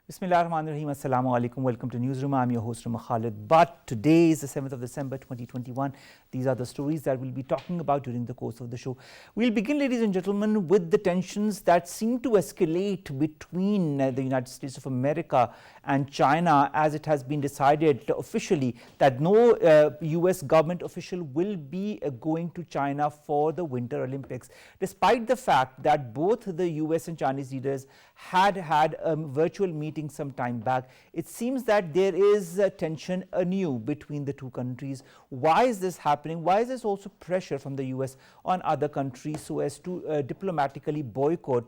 Bismillahirrahmanirrahim. Assalamu alaikum. Welcome to Newsroom. I'm your host, Khalid. But today is the 7th of December 2021. These are the stories that we'll be talking about during the course of the show. We'll begin, ladies and gentlemen, with the tensions that seem to escalate between the United States of America and China, as it has been decided officially that no US government official will be going to China for the Winter Olympics, despite the fact that both the US and Chinese leaders had a virtual meeting some time back. It seems that there is a tension anew between the two countries. Why is this happening? Why is there also pressure from the US on other countries so as to diplomatically boycott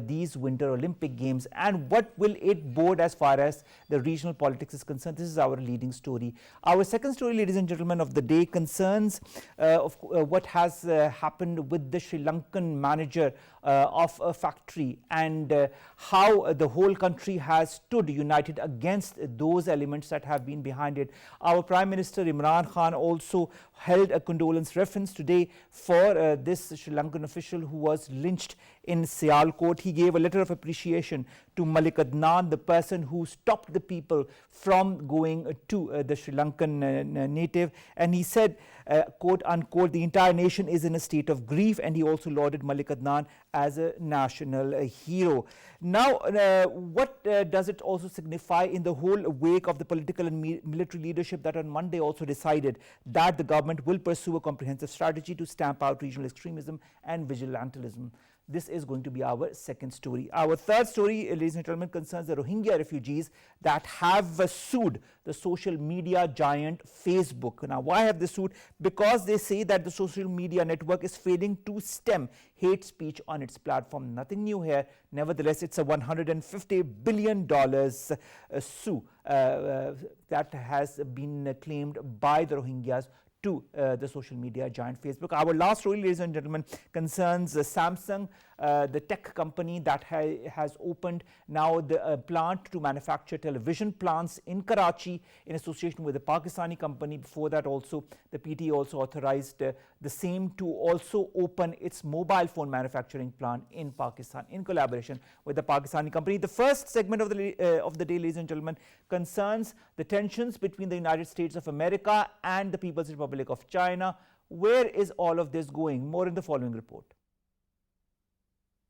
these Winter Olympic Games? And what will it bode as far as the regional politics is concerned? This is our leading story. Our second story, ladies and gentlemen, of the day concerns what has happened with the Sri Lankan manager of a factory and how the whole country has stood united against those elements that have been behind it. Our Prime Minister Imran Khan also held a condolence reference today for this Sri Lankan official who was lynched in Sialkot. He gave a letter of appreciation to Malik Adnan, the person who stopped the people from going to the Sri Lankan native, and he said, quote unquote, the entire nation is in a state of grief, and he also lauded Malik Adnan as a national hero. Now, what does it also signify in the whole wake of the political and military leadership that on Monday also decided that the government will pursue a comprehensive strategy to stamp out regional extremism and vigilantism? This is going to be our second story. Our third story, ladies and gentlemen, concerns the Rohingya refugees that have sued the social media giant Facebook. Now, why have they sued? Because they say that the social media network is failing to stem hate speech on its platform. Nothing new here. Nevertheless, it's a $150 billion sue that has been claimed by the Rohingyas to the social media giant Facebook. Our last story, ladies and gentlemen, concerns Samsung, the tech company that has opened now the plant to manufacture television plants in Karachi in association with a Pakistani company. Before that also, the PT also authorized the same to also open its mobile phone manufacturing plant in Pakistan in collaboration with the Pakistani company. The first segment of the day, ladies and gentlemen, concerns the tensions between the United States of America and the People's Republic of China. Where is all of this going? More in the following report.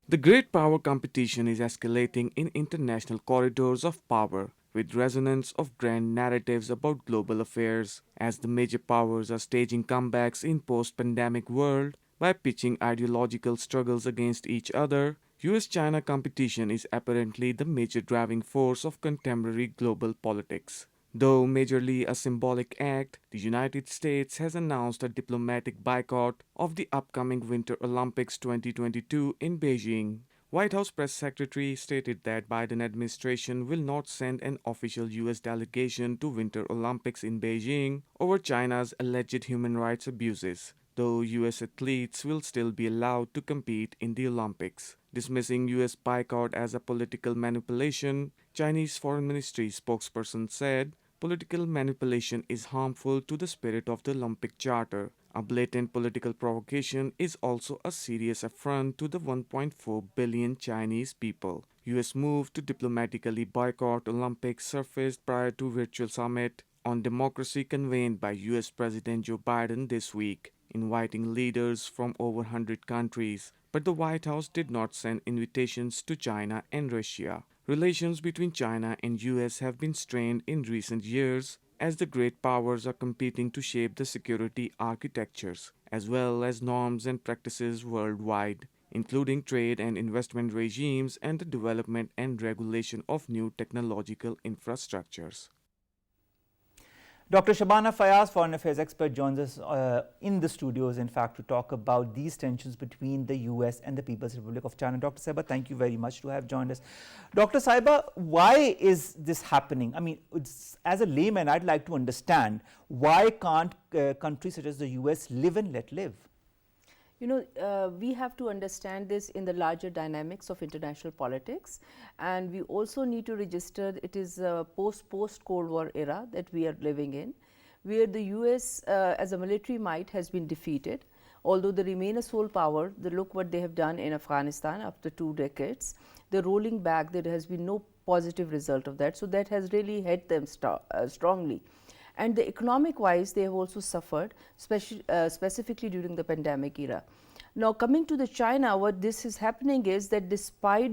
The great power competition is escalating in international corridors of power, with resonance of grand narratives about global affairs, as the major powers are staging comebacks in post-pandemic world by pitching ideological struggles against each other. US-China competition is apparently the major driving force of contemporary global politics. Though majorly a symbolic act, the United States has announced a diplomatic boycott of the upcoming Winter Olympics 2022 in Beijing. White House press secretary stated that Biden administration will not send an official US delegation to Winter Olympics in Beijing over China's alleged human rights abuses, though US athletes will still be allowed to compete in the Olympics. Dismissing US boycott as a political manipulation, Chinese Foreign Ministry spokesperson said, political manipulation is harmful to the spirit of the Olympic Charter. A blatant political provocation is also a serious affront to the 1.4 billion Chinese people. US move to diplomatically boycott Olympics surfaced prior to virtual summit on democracy convened by US President Joe Biden this week, inviting leaders from over 100 countries. But the White House did not send invitations to China and Russia. Relations between China and US have been strained in recent years as the great powers are competing to shape the security architectures as well as norms and practices worldwide, including trade and investment regimes and the development and regulation of new technological infrastructures. Dr. Shabana, Fayyaz, foreign affairs expert, joins us in the studios, in fact, to talk about these tensions between the US and the People's Republic of China. Dr. Saiba, thank you very much to have joined us. Dr. Saiba, why is this happening? I mean, as a layman, I'd like to understand why can't countries such as the US live and let live? You know, we have to understand this in the larger dynamics of international politics, and we also need to register it is a post-Cold War era that we are living in, where the US as a military might has been defeated. Although they remain a sole power, look what they have done in Afghanistan after 2 decades. The rolling back, there has been no positive result of that. So, that has really hit them strongly. And the economic wise, they have also suffered, specifically during the pandemic era. Now, coming to the China, what this is happening is that despite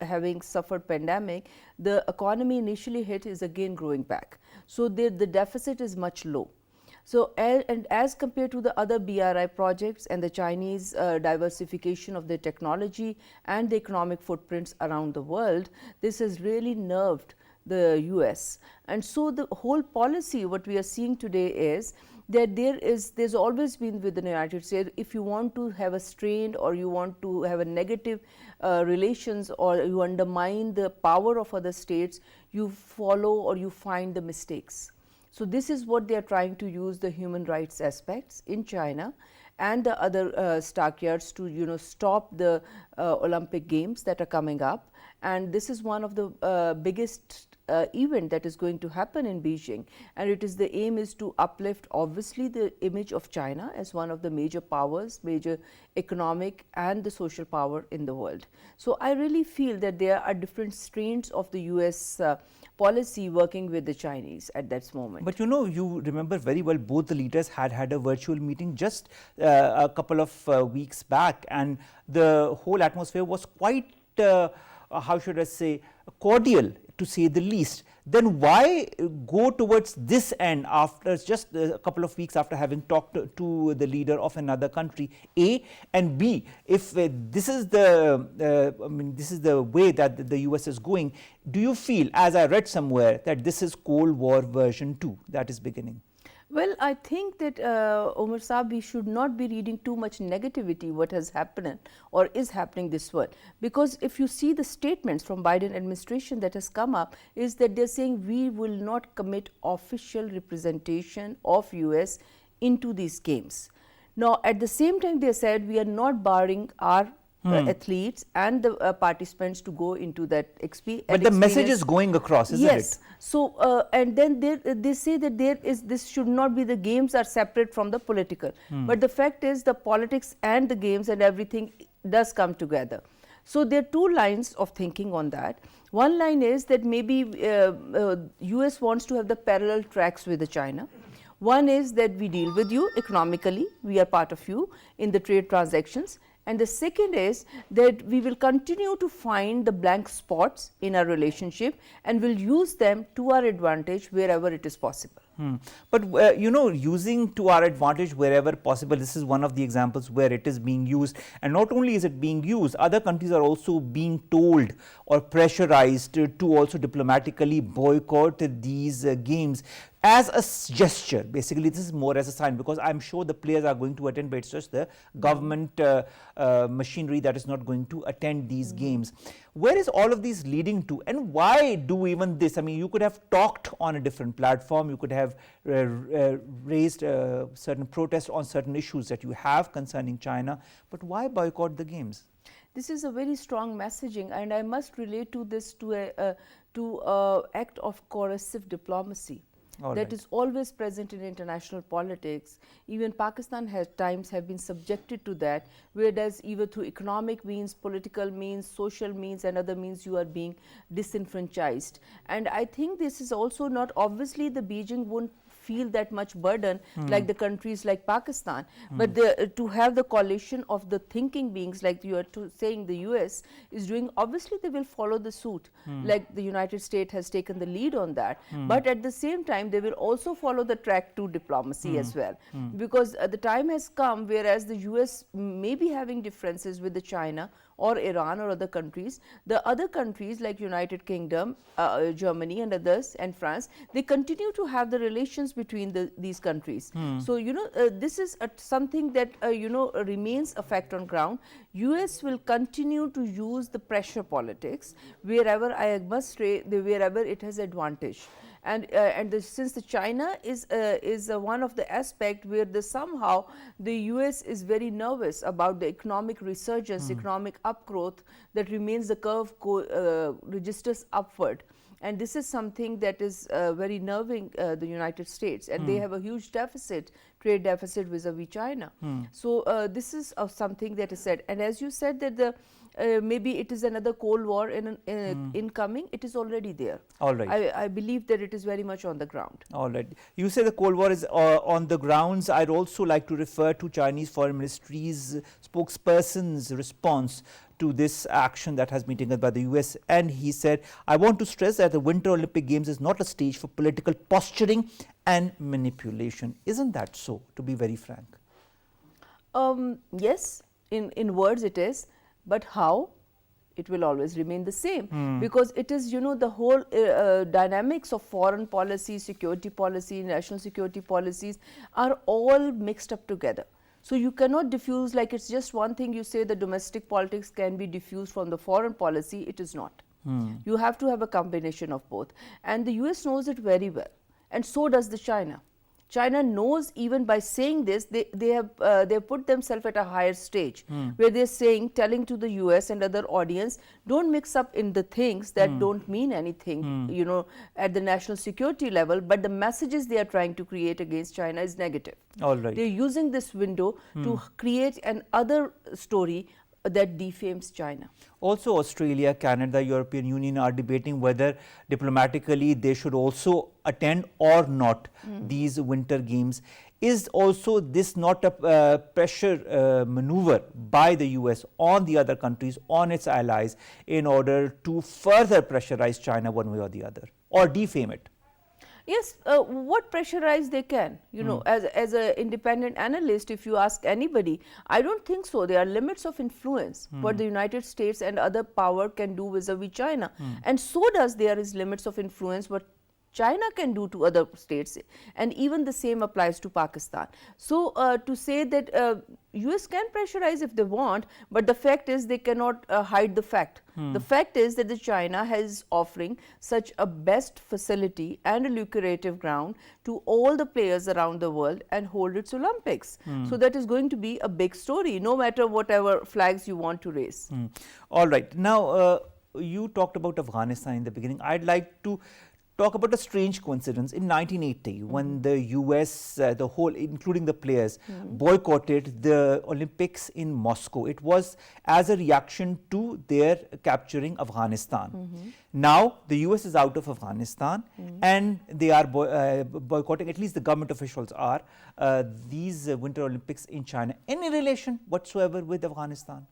having suffered pandemic, the economy initially hit is again growing back. So, the deficit is much low. So, and as compared to the other BRI projects and the Chinese diversification of their technology and the economic footprints around the world, this has really nerved the US. And so, the whole policy what we are seeing today is that there's always been with the United States, if you want to have a strained or you want to have a negative relations or you undermine the power of other states, you follow or you find the mistakes. So, this is what they are trying to use the human rights aspects in China and the other stockyards to stop the Olympic Games that are coming up. And this is one of the biggest event that is going to happen in Beijing, and it is the aim is to uplift obviously the image of China as one of the major powers, major economic and the social power in the world. So, I really feel that there are different strains of the US policy working with the Chinese at that moment. But you remember very well, both the leaders had a virtual meeting just a couple of weeks back, and the whole atmosphere was quite how should I say, cordial, to say the least. Then why go towards this end after just a couple of weeks after having talked to the leader of another country? A, and B, if this is the way that the US is going, do you feel, as I read somewhere, that this is Cold War version 2 that is beginning? Well, I think that Omar Saab, we should not be reading too much negativity what has happened or is happening this world, because if you see the statements from Biden administration that has come up is that they are saying we will not commit official representation of US into these games. Now, at the same time they said we are not barring our athletes and the participants to go into that experience. But the message is going across, isn't it? Yes. So, and then they say that this should not be, the games are separate from the political. But the fact is the politics and the games and everything does come together. So, there are two lines of thinking on that. One line is that maybe US wants to have the parallel tracks with the China. One is that we deal with you economically, we are part of you in the trade transactions. And the second is that we will continue to find the blank spots in our relationship and will use them to our advantage wherever it is possible. But using to our advantage wherever possible, this is one of the examples where it is being used, and not only is it being used, other countries are also being told or pressurized to also diplomatically boycott these games as a gesture. Basically, this is more as a sign, because I am sure the players are going to attend, but it's just the government machinery that is not going to attend these games. Where is all of these leading to, and why do even this? I mean, you could have talked on a different platform, you could have raised certain protests on certain issues that you have concerning China, but why boycott the games? This is a very strong messaging, and I must relate to this to act of coercive diplomacy. That is always present in international politics. Even Pakistan has times have been subjected to that, whereas either through economic means, political means, social means and other means you are being disenfranchised. And I think this is also not, obviously the Beijing won't feel that much burden like the countries like Pakistan, but to have the coalition of the thinking beings like you are saying the US is doing, obviously they will follow the suit, like the United States has taken the lead on that, but at the same time they will also follow the track to diplomacy as well, because the time has come whereas the US may be having differences with the China or Iran or other countries, the other countries like United Kingdom, Germany and others and France, they continue to have the relations between these countries. So, this is something that remains a fact on ground. US will continue to use the pressure politics wherever, I must say, wherever it has advantage. And since the China is one of the aspect where somehow the US is very nervous about the economic resurgence, economic upgrowth that remains, the curve registers upward. And this is something that is very nerving the United States, and they have a huge deficit, trade deficit vis-a-vis China. So, this is something that is said. And as you said that maybe it is another Cold War incoming. It is already there. All right. I believe that it is very much on the ground. All right. You say the Cold War is on the grounds. I'd also like to refer to Chinese Foreign Ministry's spokesperson's response to this action that has been taken by the US. And he said, I want to stress that the Winter Olympic Games is not a stage for political posturing and manipulation. Isn't that so, to be very frank? Yes, in words it is, but how? It will always remain the same, because it is, you know, the whole dynamics of foreign policy, security policy, national security policies are all mixed up together. So you cannot diffuse, like it's just one thing you say the domestic politics can be diffused from the foreign policy. It is not. You have to have a combination of both, and the US knows it very well, and so does the China. China knows, even by saying this, they have put themselves at a higher stage, where they're saying, telling to the US and other audience, don't mix up in the things that don't mean anything, you know, at the national security level, but the messages they are trying to create against China is negative. All right. They're using this window to create an other story that defames China. Also, Australia, Canada, European Union are debating whether diplomatically they should also attend or not these winter games. Is also this not a pressure maneuver by the US on the other countries, on its allies, in order to further pressurize China one way or the other, or defame it? Yes, what pressurize they can, you know, as an independent analyst, if you ask anybody, I don't think so. There are limits of influence what the United States and other power can do vis-a-vis China, and so does there is limits of influence what China can do to other states, and even the same applies to Pakistan. So to say that US can pressurize if they want, but the fact is they cannot hide the fact. The fact is that the China is offering such a best facility and a lucrative ground to all the players around the world and hold its Olympics. So that is going to be a big story, no matter whatever flags you want to raise. All right. Now, you talked about Afghanistan in the beginning. I'd like to talk about a strange coincidence. In 1980, when the US, the whole, including the players, boycotted the Olympics in Moscow, it was as a reaction to their capturing Afghanistan. Now, the US is out of Afghanistan and they are boycotting, at least the government officials are, these Winter Olympics in China. Any relation whatsoever with Afghanistan?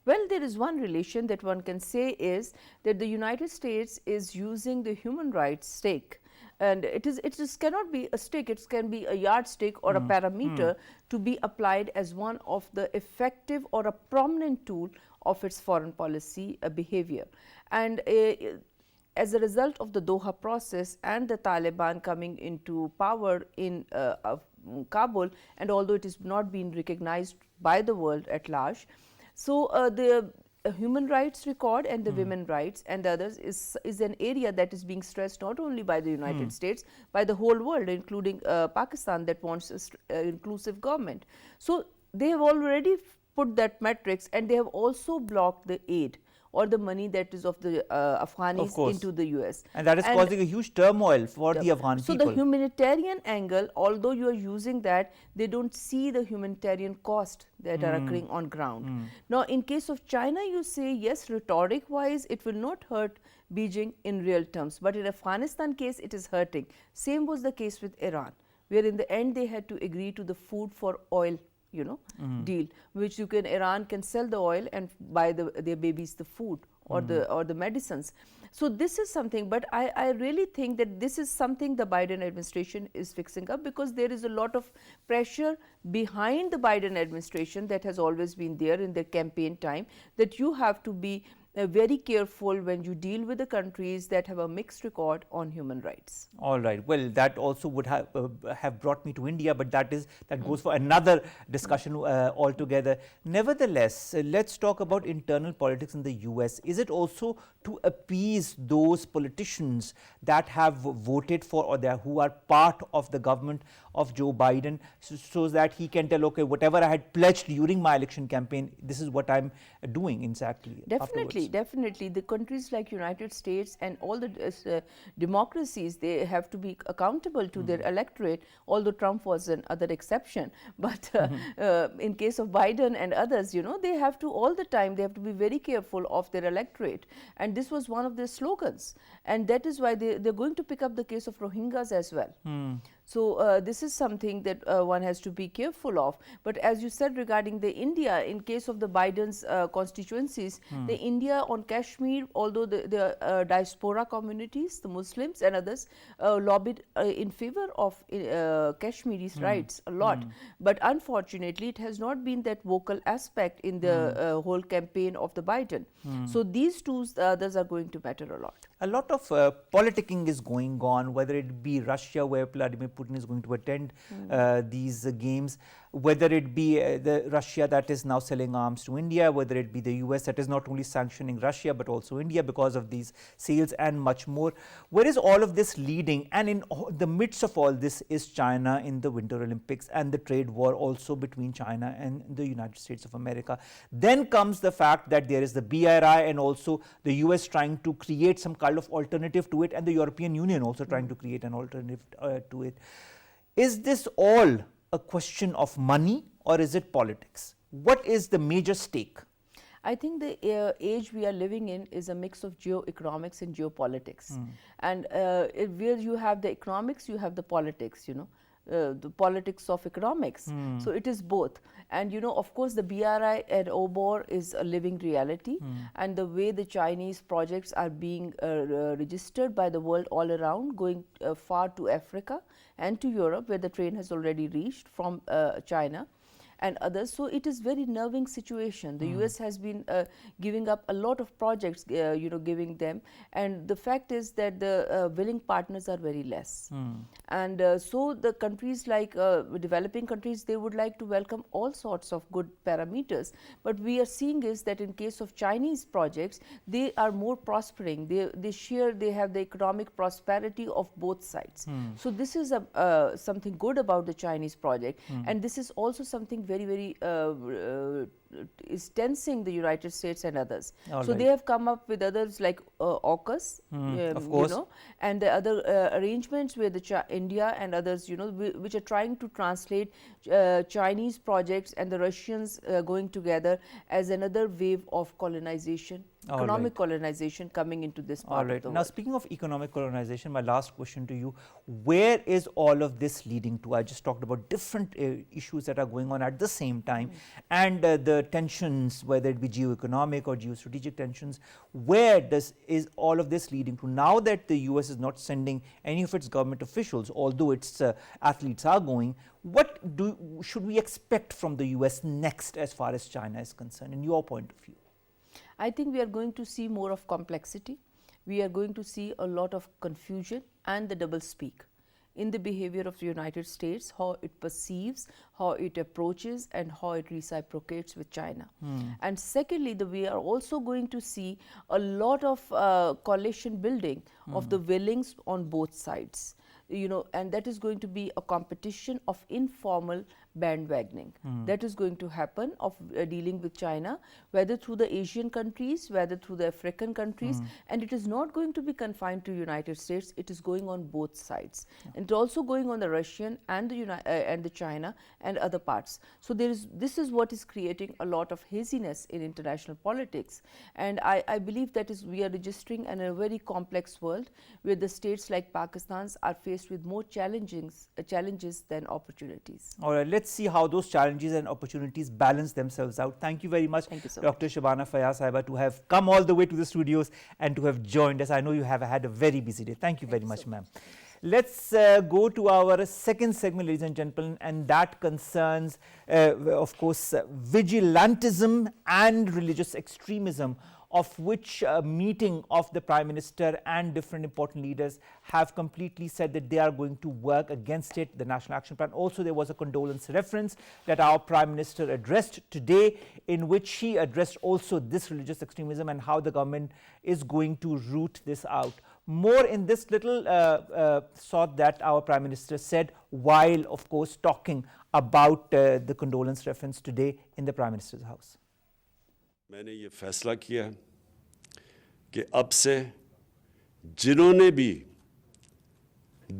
Well, there is one relation that one can say is that the United States is using the human rights stake, and it just cannot be a stake, it can be a yardstick or a parameter to be applied as one of the effective or a prominent tool of its foreign policy behavior. And as a result of the Doha process and the Taliban coming into power in Kabul, and although it is not being recognized by the world at large, so the human rights record and the women rights and the others is an area that is being stressed not only by the United States, by the whole world, including Pakistan that wants an inclusive government. So they have already put that metrics, and they have also blocked the aid or the money that is of the Afghanis into the US. And that is causing a huge turmoil for the Afghan people. So the humanitarian angle, although you are using that, they don't see the humanitarian cost that are occurring on ground. Now, in case of China, you say, yes, rhetoric wise, it will not hurt Beijing in real terms, but in Afghanistan case, it is hurting. Same was the case with Iran, where in the end they had to agree to the food for oil, you know, deal, which you can, Iran can sell the oil and buy their babies the food or the medicines. So this is something, but I really think that this is something the Biden administration is fixing up, because there is a lot of pressure behind the Biden administration that has always been there in their campaign time, that you have to be very careful when you deal with the countries that have a mixed record on human rights. All right. Well, that also would have brought me to India, but that goes for another discussion altogether. Nevertheless, let's talk about internal politics in the US. Is it also to appease those politicians that have voted for, or who are part of the government of Joe Biden, so that he can tell, okay, whatever I had pledged during my election campaign, this is what I'm doing exactly? Definitely. definitely. The countries like United States and all the democracies, they have to be accountable to their electorate, although Trump was another exception. But in case of Biden and others, you know, they have to all the time, they have to be very careful of their electorate. And this was one of their slogans. And that is why they're going to pick up the case of Rohingyas as well. So this is something that one has to be careful of. But as you said regarding the India, in case of the Biden's constituencies, the India on Kashmir, although the diaspora communities, the Muslims and others lobbied in favor of Kashmiri's rights a lot. But unfortunately, it has not been that vocal aspect in the whole campaign of the Biden. So these two others are going to matter a lot. A lot of politicking is going on, whether it be Russia, where Vladimir Putin is going to attend these games, whether it be the Russia that is now selling arms to India, whether it be the US that is not only sanctioning Russia but also India because of these sales and much more. Where is all of this leading? And in the midst of all this is China in the Winter Olympics and the trade war also between China and the United States of America. Then comes the fact that there is the BRI and also the US trying to create some kind of alternative to it, and the European Union also trying to create an alternative to it. Is this all a question of money, or is it politics? What is the major stake? I think the age we are living in is a mix of geoeconomics and geopolitics. And where you have the economics, you have the politics, you know. The politics of economics. So it is both. And you know, of course, the BRI and OBOR is a living reality, and the way the Chinese projects are being registered by the world all around, going far to Africa and to Europe, where the train has already reached from China and others. So it is very nerving situation. The US has been giving up a lot of projects, you know, giving them, and the fact is that the willing partners are very less. And so the countries like developing countries, they would like to welcome all sorts of good parameters. But we are seeing is that in case of Chinese projects, they are more prospering. They have the economic prosperity of both sides. So this is something good about the Chinese project, and this is also something very is tensing the United States and others. So they have come up with others like AUKUS, of course, you know, and the other arrangements where the India and others, you know, which are trying to translate Chinese projects and the Russians going together as another wave of colonization, economic colonization coming into this part of the world. Now, speaking of economic colonization, my last question to you, where is all of this leading to? I just talked about different issues that are going on at the same time, and the tensions, whether it be geoeconomic or geostrategic tensions, where is all of this leading to? Now that the US is not sending any of its government officials, although its athletes are going, what should we expect from the US next as far as China is concerned, in your point of view? I think we are going to see more of complexity. We are going to see a lot of confusion and the double speak in the behavior of the United States, how it perceives, how it approaches, and how it reciprocates with China. And secondly, we are also going to see a lot of coalition building of the willings on both sides. You know, and that is going to be a competition of informal bandwagoning. That is going to happen of dealing with China, whether through the Asian countries, whether through the African countries, and it is not going to be confined to United States. It is going on both sides, and it's also going on the Russian and the China and other parts. So this is what is creating a lot of haziness in international politics, and I believe that we are registering in a very complex world where the states like Pakistan's are faced with more challenges than opportunities. All right, let's see how those challenges and opportunities balance themselves out. Thank you very much, Dr. Shabana Fayyaz Sahiba, to have come all the way to the studios and to have joined us. I know you have had a very busy day. Thank you very much, ma'am. Let's go to our second segment, ladies and gentlemen, and that concerns, of course, vigilantism and religious extremism, of which a meeting of the Prime Minister and different important leaders have completely said that they are going to work against it, the National Action Plan. Also, there was a condolence reference that our Prime Minister addressed today, in which he addressed also this religious extremism and how the government is going to root this out. More in this little thought that our Prime Minister said while, of course, talking about the condolence reference today in the Prime Minister's house. मैंने ये फैसला किया कि अब से जिन्होंने भी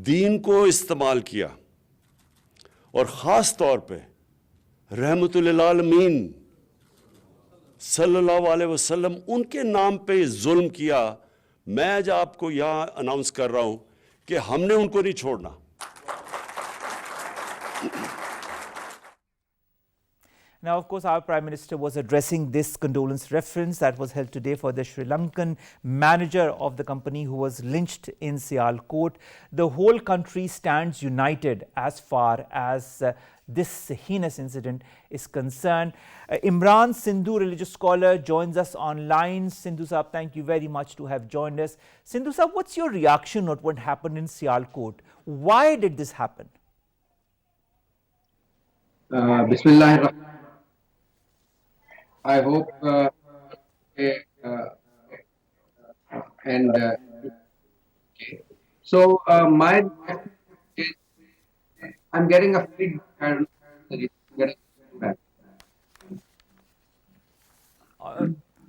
दीन को इस्तेमाल किया और ख़ास तौर पे रहमतुल आलमीन सल्लल्लाहु अलैहि वसल्लम उनके नाम पे जुल्म किया, मैं आज आपको यहाँ अनाउंस कर रहा हूँ कि हमने उनको नहीं छोड़ना। Now, of course, our Prime Minister was addressing this condolence reference that was held today for the Sri Lankan manager of the company who was lynched in Sialkot. The whole country stands united as far as this heinous incident is concerned. Imran, Sandhu, religious scholar, joins us online. Sandhu Saab, thank you very much to have joined us. Sandhu Saab, what's your reaction on what happened in Sialkot? Why did this happen? Bismillah. I hope and okay. So my is I'm getting a feedback. I don't know if I'm getting feedback.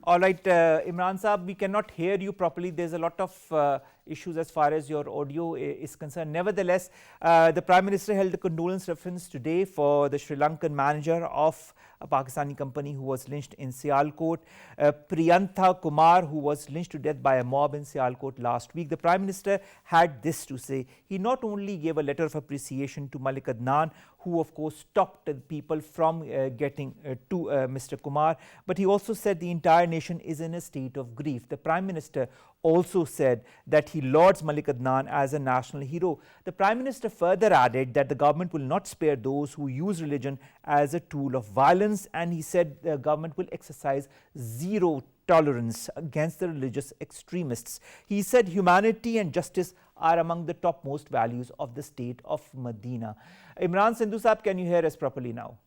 All right, Imran Saab, we cannot hear you properly. There's a lot of issues as far as your audio is concerned. Nevertheless, the Prime Minister held a condolence reference today for the Sri Lankan manager of a Pakistani company who was lynched in Sialkot, Priyantha Kumar, who was lynched to death by a mob in Sialkot last week. The Prime Minister had this to say. He not only gave a letter of appreciation to Malik Adnan, who of course stopped the people from getting to Mr. Kumar, but he also said the entire nation is in a state of grief. The Prime Minister also said that he lauds Malik Adnan as a national hero. The Prime Minister further added that the government will not spare those who use religion as a tool of violence, and he said the government will exercise zero tolerance against the religious extremists. He said humanity and justice are among the topmost values of the state of Medina. Imran, Sandhu Saab, can you hear us properly now?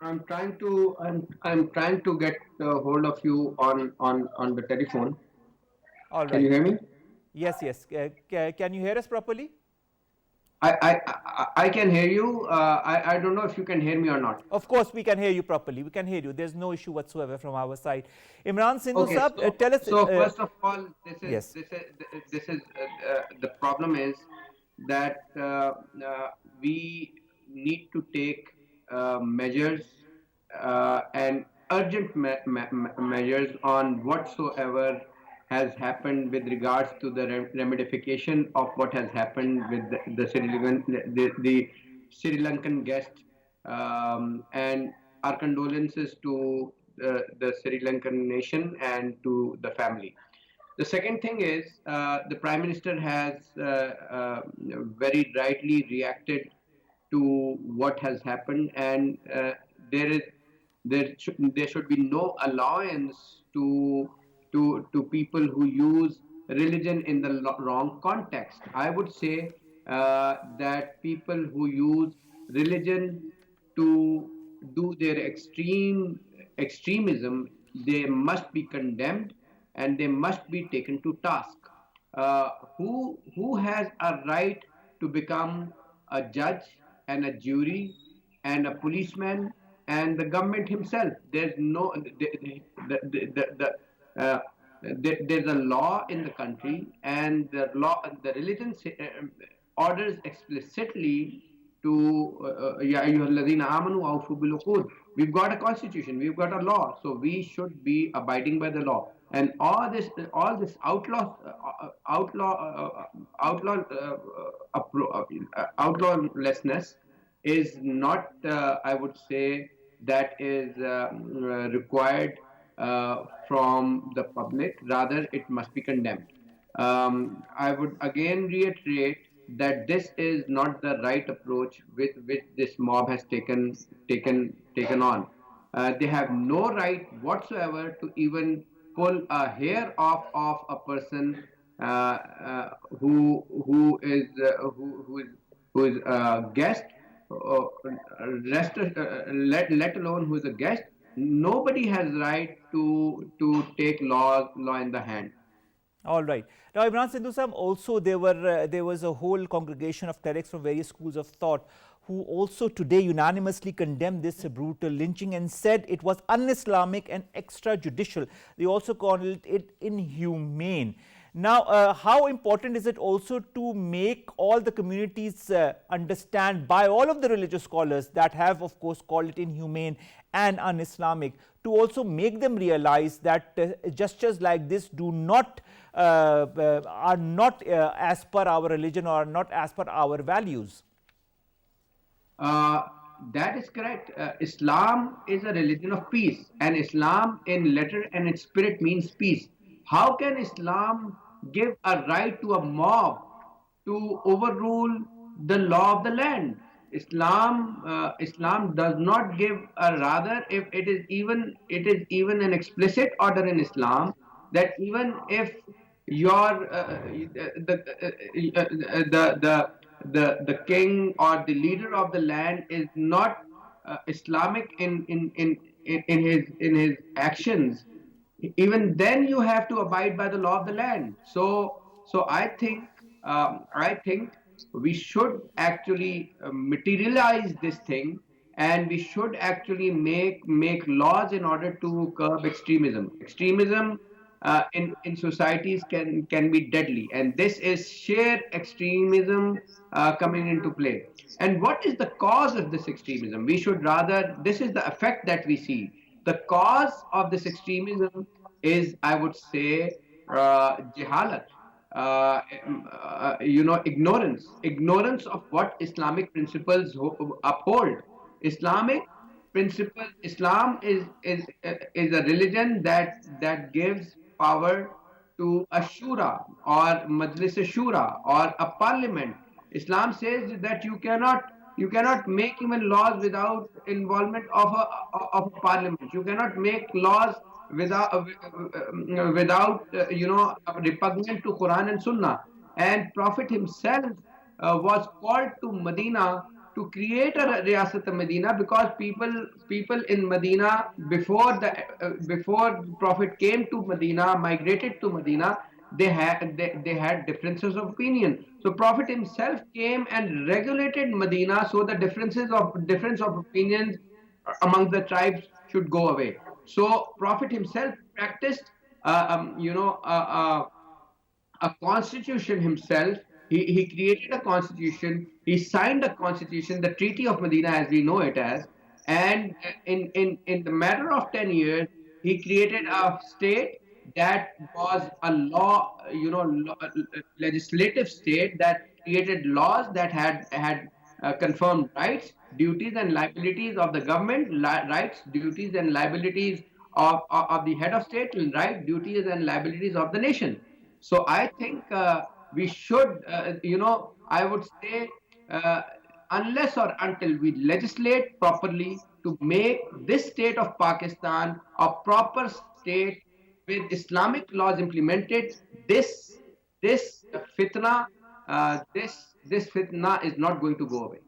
I'm trying to get hold of you on the telephone. All right. Can you hear me? Yes. Can you hear us properly? I can hear you. I don't know if you can hear me or not. Of course, we can hear you properly. We can hear you. There's no issue whatsoever from our side. Imran, Sandhu Saab, tell us. So first of all, yes. this is the problem is that we need to take measures and urgent measures on whatsoever has happened with regards to the remediation of what has happened with the Sri Lankan guest, and our condolences to the Sri Lankan nation and to the family. The second thing is the Prime Minister has very rightly reacted to what has happened, and there should be no allowance to people who use religion in the wrong context. I would say that people who use religion to do their extremism, they must be condemned and they must be taken to task. Who has a right to become a judge and a jury and a policeman and the government himself? There's no there's a law in the country, and the religion orders explicitly to Ya ayyuhalladhina amanu awfu bil uqud. We've got a constitution, we've got a law, so we should be abiding by the law. And all this outlawlessness is not, I would say, that is required from the public. Rather, it must be condemned. I would again reiterate that this is not the right approach with which this mob has taken on. They have no right whatsoever to even pull a hair off of a person who is a guest, let alone who is a guest. Nobody has right to take law in the hand. All right. Now, Imran Sindhu Sam, also there was a whole congregation of clerics from various schools of thought who also today unanimously condemned this brutal lynching and said it was un-Islamic and extrajudicial. They also called it inhumane. Now, how important is it also to make all the communities understand, by all of the religious scholars that have, of course, called it inhumane and un-Islamic, to also make them realize that gestures like this do not are not as per our religion or are not as per our values? That is correct. Islam is a religion of peace, and Islam in letter and in spirit means peace. How can Islam give a right to a mob to overrule the law of the land? Islam does not give a, rather, if it is even an explicit order in Islam that even if your the king or the leader of the land is not Islamic in his actions, even then you have to abide by the law of the land. So I think we should actually materialize this thing, and we should actually make laws in order to curb extremism. Extremism in societies can be deadly, and this is sheer extremism coming into play. And what is the cause of this extremism? We should rather, this is the effect that we see. The cause of this extremism is, I would say, jihalat, ignorance of what Islamic principles uphold. Islamic principle, Islam is a religion that gives power to a shura or majlis shura or a parliament. Islam says that you cannot make even laws without involvement of a parliament. You cannot make laws without repugnant to Quran and Sunnah. And Prophet himself was called to Medina to create a Riyasat Medina, because people in Medina before Prophet came to Medina, migrated to Medina, they had differences of opinion. So Prophet himself came and regulated Medina, so the difference of opinions among the tribes should go away. So Prophet himself practiced, a constitution himself. He created a constitution. He signed a constitution, the Treaty of Medina, as we know it as. And in the matter of 10 years, he created a state that was a legislative state that created laws that had confirmed rights, duties, and liabilities of the government, rights, duties, and liabilities of the head of state, and right, duties, and liabilities of the nation. So I think we should, I would say, uh, unless or until we legislate properly to make this state of Pakistan a proper state with Islamic laws implemented, this fitna, this fitna is not going to go away.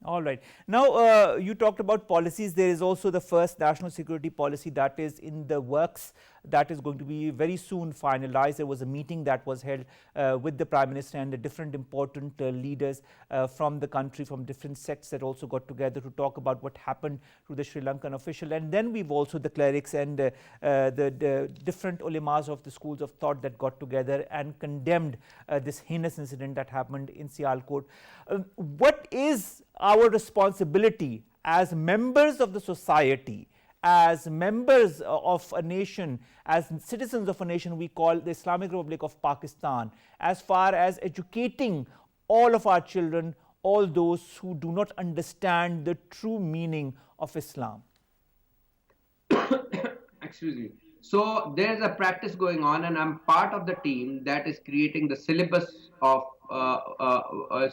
All right. Now, you talked about policies. There is also the first national security policy that is in the works, that is going to be very soon finalized. There was a meeting that was held with the Prime Minister and the different important leaders from the country, from different sects, that also got together to talk about what happened to the Sri Lankan official. And then we've also the clerics and the different ulemas of the schools of thought that got together and condemned this heinous incident that happened in Sialkot. What is our responsibility as members of the society, as members of a nation, as citizens of a nation we call the Islamic Republic of Pakistan, as far as educating all of our children, all those who do not understand the true meaning of Islam? Excuse me. So there's a practice going on, and I'm part of the team that is creating the syllabus of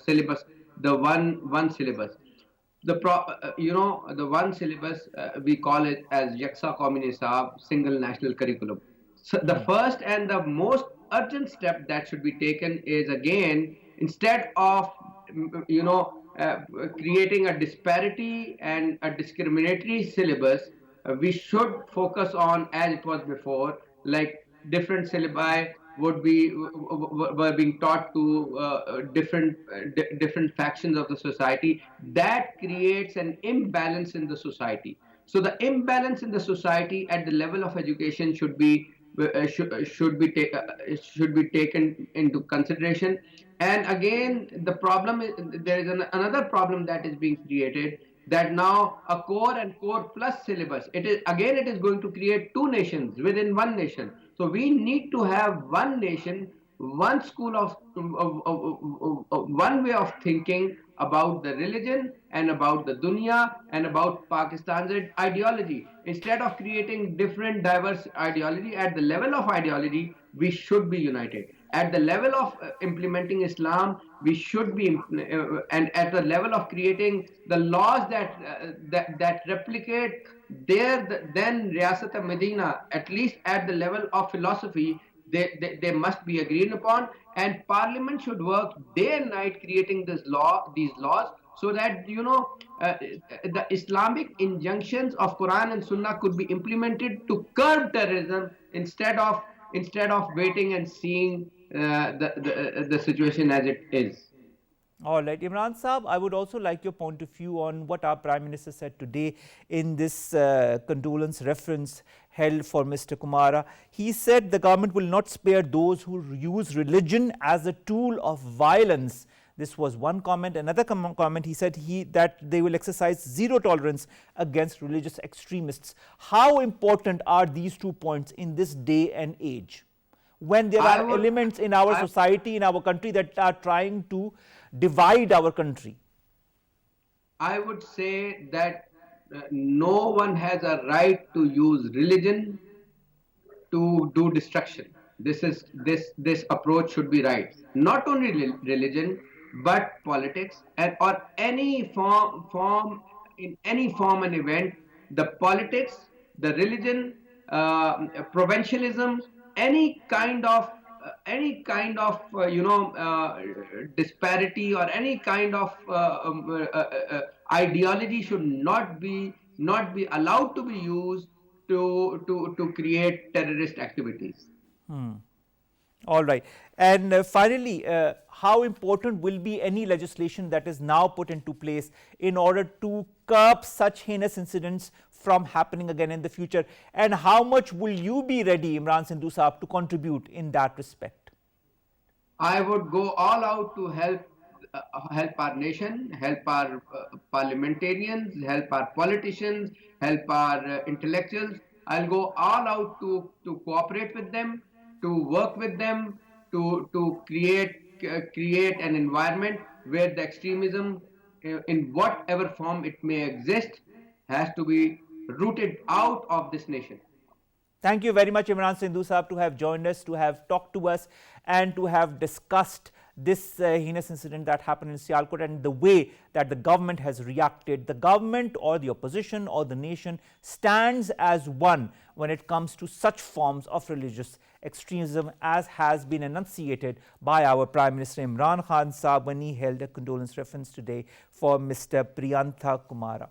syllabus, the one syllabus. The one syllabus, we call it as Yaksa Qaumi Nisab, single national curriculum. So the first and the most urgent step that should be taken is, again, instead of creating a disparity and a discriminatory syllabus, we should focus on, as it was before, like different syllabi were being taught to different factions of the society. That creates an imbalance in the society. So the imbalance in the society at the level of education should be taken into consideration. And again, there is another problem that is being created, that now a core and core plus syllabus, it is going to create two nations within one nation. So we need to have one nation, one school one way of thinking about the religion and about the dunya and about Pakistan's ideology. Instead of creating different diverse ideology, at the level of ideology, we should be united. At the level of implementing Islam, we should be, and at the level of creating the laws that replicate then Riyasat Medina, at least at the level of philosophy, they must be agreed upon, and Parliament should work day and night creating these laws, so that the Islamic injunctions of Quran and Sunnah could be implemented to curb terrorism, instead of waiting and seeing the situation as it is. All right, Imran Saab, I would also like your point of view on what our Prime Minister said today in this condolence reference held for Mr. Kumara. He said the government will not spare those who use religion as a tool of violence. This was one comment. Another comment, he said that they will exercise zero tolerance against religious extremists. How important are these 2 points in this day and age, when there are elements in our society, in our country, that are trying to divide our country? I would say that no one has a right to use religion to do destruction. This approach should be right. Not only religion, but politics, or any form in any form and event. The politics, the religion, provincialism, any kind of disparity, or any kind of ideology should not be allowed to be used to create terrorist activities. All right. And finally, how important will be any legislation that is now put into place in order to curb such heinous incidents from happening again in the future? And how much will you be ready, Imran Sandhu Saab, to contribute in that respect? I would go all out to help our nation, help our parliamentarians, help our politicians, help our intellectuals. I'll go all out to cooperate with them, to work with them, to create an environment where the extremism, in whatever form it may exist, has to be rooted out of this nation. Thank you very much, Imran Sandhu Saab, to have joined us, to have talked to us, and to have discussed this heinous incident that happened in Sialkot and the way that the government has reacted. The government or the opposition or the nation stands as one when it comes to such forms of religious extremism, as has been enunciated by our Prime Minister Imran Khan Saab when he held a condolence reference today for Mr. Priyantha Kumara.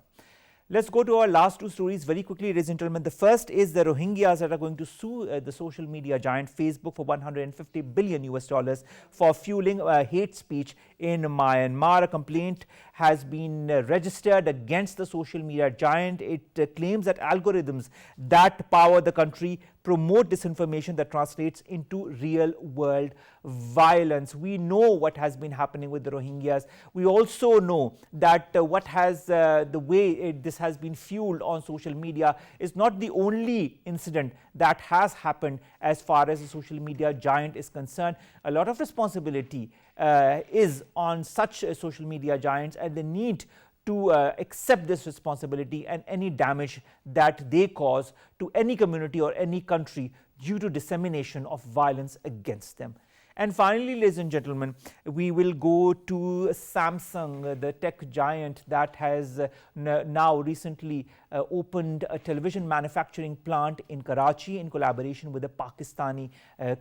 Let's go to our last two stories very quickly, ladies and gentlemen. The first is the Rohingyas that are going to sue the social media giant Facebook for $150 billion for fueling hate speech in Myanmar. A complaint has been registered against the social media giant. It claims that algorithms that power the country promote disinformation that translates into real world violence. We know what has been happening with the Rohingyas. We also know that the way this has been fueled on social media is not the only incident that has happened as far as the social media giant is concerned. A lot of responsibility is on such social media giants, and they need to accept this responsibility and any damage that they cause to any community or any country due to dissemination of violence against them. And finally, ladies and gentlemen, we will go to Samsung, the tech giant that has now recently opened a television manufacturing plant in Karachi in collaboration with a Pakistani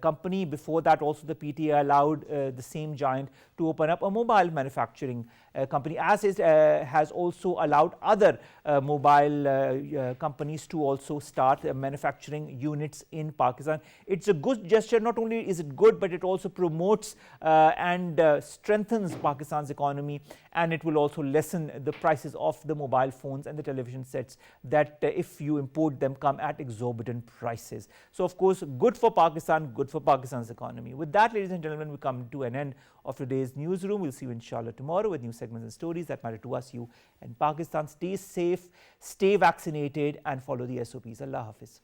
company. Before that, also the PTA allowed the same giant to open up a mobile manufacturing company, as it has also allowed other mobile companies to also start manufacturing units in Pakistan. It's a good gesture. Not only is it good, but it also promotes and strengthens Pakistan's economy, and it will also lessen the prices of the mobile phones and the television sets that if you import them come at exorbitant prices. So of course, good for Pakistan, good for Pakistan's economy. With that, ladies and gentlemen, we come to an end of today's newsroom. We'll see you inshallah tomorrow with new segments and stories that matter to us, you and Pakistan. Stay safe, stay vaccinated, and follow the SOPs. Allah Hafiz.